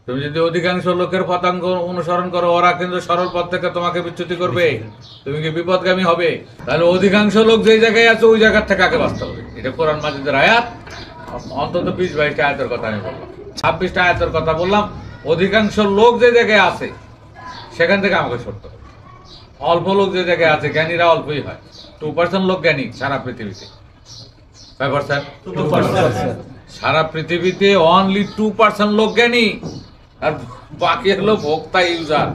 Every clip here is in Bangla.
তুমি যদি অধিকাংশ লোকের পতাঙ্গ অনুসরণ করো, ওরা কিন্তু সরল পথ থেকে তোমাকে বিচ্যুতি করবে, তুমি কি বিপদগামী হবে। তাহলে অধিকাংশ লোক যেই জায়গায় আছে ওই জায়গার থেকে আগে বাঁচতে হবে। এটা কোরআন মাজিদের আয়াত, অন্তত 20-22টা আয়াতের কথা আমি বললাম, 26টা আয়াতের কথা বললাম। অধিকাংশ লোক যে জায়গায় আছে সেখান থেকে আমাকে সরতে হবে। অল্প লোক যে জায়গায় আছে, জ্ঞানীরা অল্পই হয়, 2% লোক জ্ঞানী সারা পৃথিবীতে। 5%? সারা পৃথিবীতে অনলি 2% লোক জ্ঞানী, আর বাকি হলো ভোক্তা, ইউজার।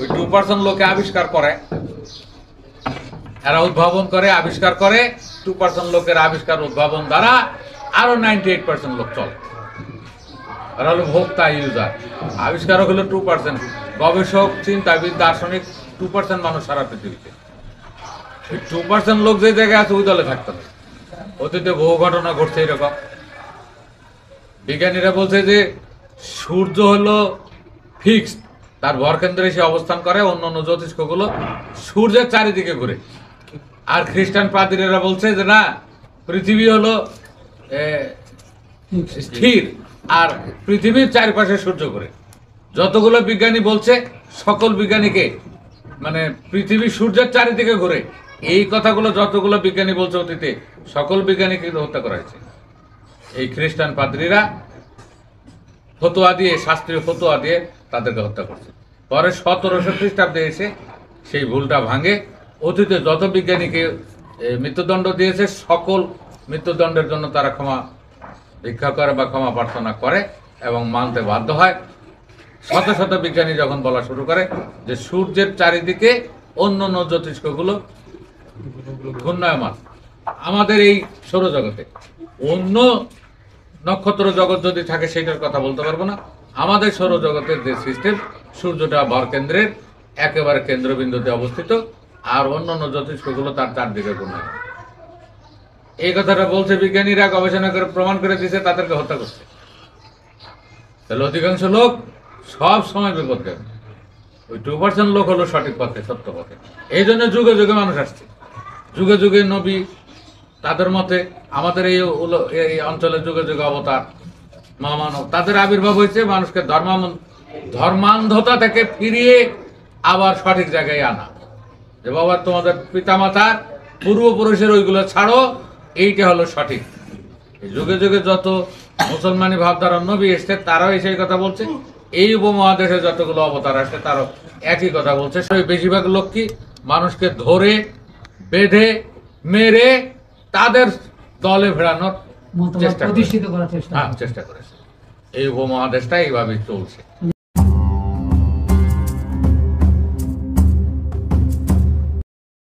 ওই 2% লোকে আবিষ্কার করে, এরা উদ্ভাবন করে, আবিষ্কার করে। 2% লোকের আবিষ্কার উদ্ভাবন দ্বারা আরো 98% লোক চলে, এরা হলো ভোক্তা, ইউজার। আবিষ্কারক হলো 2%, গবেষক, চিন্তাবিদ, দার্শনিক 2% মানুষ সারা পৃথিবীতে। 2% লোক যে জায়গায় আছে ওই দলে থাকতে হবে। অতীতে বহু ঘটনা ঘটছে এরকম। বিজ্ঞানীরা বলছে যে সূর্য হলো ফিক্সড, তার ভরকেন্দ্রে এসে অবস্থান করে, অন্য অন্য জ্যোতিষ্কগুলো সূর্যের চারিদিকে ঘুরে। আর খ্রিস্টান পাদ্রীরা বলছে যে না, পৃথিবী হলো স্থির, আর পৃথিবীর চারপাশে সূর্য ঘুরে। যতগুলো বিজ্ঞানী বলছে, সকল বিজ্ঞানীকে মানে পৃথিবী সূর্যের চারিদিকে ঘুরে, এই কথাগুলো যতগুলো বিজ্ঞানী বলছে অতীতে, সকল বিজ্ঞানীকে হত্যা করা হয়েছে। এই খ্রিস্টান পাদ্রীরা ফতোয়া দিয়ে, শাস্ত্রীয় ফতোয়া দিয়ে তাদেরকে হত্যা করছে। পরে 1700 খ্রিস্টাব্দে এসে সেই ভুলটা ভাঙে। অতীতে যত বিজ্ঞানীকে মৃত্যুদণ্ড দিয়েছে, সকল মৃত্যুদণ্ডের জন্য তারা ক্ষমা ভিক্ষা করে বা ক্ষমা প্রার্থনা করে এবং মানতে বাধ্য হয়। শত শত বিজ্ঞানী যখন বলা শুরু করে যে সূর্যের চারিদিকে অন্য অন্য জ্যোতিষ্কগুলো ঘূর্ণায়মান, আমাদের এই সৌরজগতে অন্য নক্ষত্র জগৎ যদি থাকে সেটার কথা বলতে পারবো না। আমাদের সৌরজগতের যে সিস্টেম, সূর্যটা ভরকেন্দ্রের একেবারে কেন্দ্রবিন্দুতে অবস্থিত, আর অন্য অন্য জ্যোতিষ্কগুলো তার চারদিকে ঘূর্ণায়মান। এই কথাটা বলছে বিজ্ঞানীরা, গবেষণা করে প্রমাণ করে দিয়েছে, তাদেরকে হত্যা করছে। তাহলে অধিকাংশ লোক সব সময় বিপদগামী, ওই 2% লোক হলো সঠিক পথে, সত্য পথে। এই জন্য যুগে যুগে মানুষ আসছে, যুগে যুগে নবী, তাদের মতে আমাদের এই অঞ্চলে যুগে যুগে অবতার, মহামানব, তাদের আবির্ভাব হয়েছে মানুষকে ধর্মান্ধতা থেকে ফিরিয়ে আবার সঠিক জায়গায় আনা। যে বাবা, তোমাদের পিতামাতার পূর্বপুরুষের ওইগুলো ছাড়ো, এইটা হলো সঠিক। যুগে যুগে যত মুসলমানি ভাবধারা নবী এসছে, তারাও সেই কথা বলছে। এই উপমহাদেশে যতগুলো অবতার আসছে তারাও একই কথা বলছে। বেশিরভাগ লোক কি মানুষকে ধরে বেঁধে মেরে তাদের দলে ফেরানোর চেষ্টা করেছে। এই উপমহাদেশটা এইভাবে চলছে।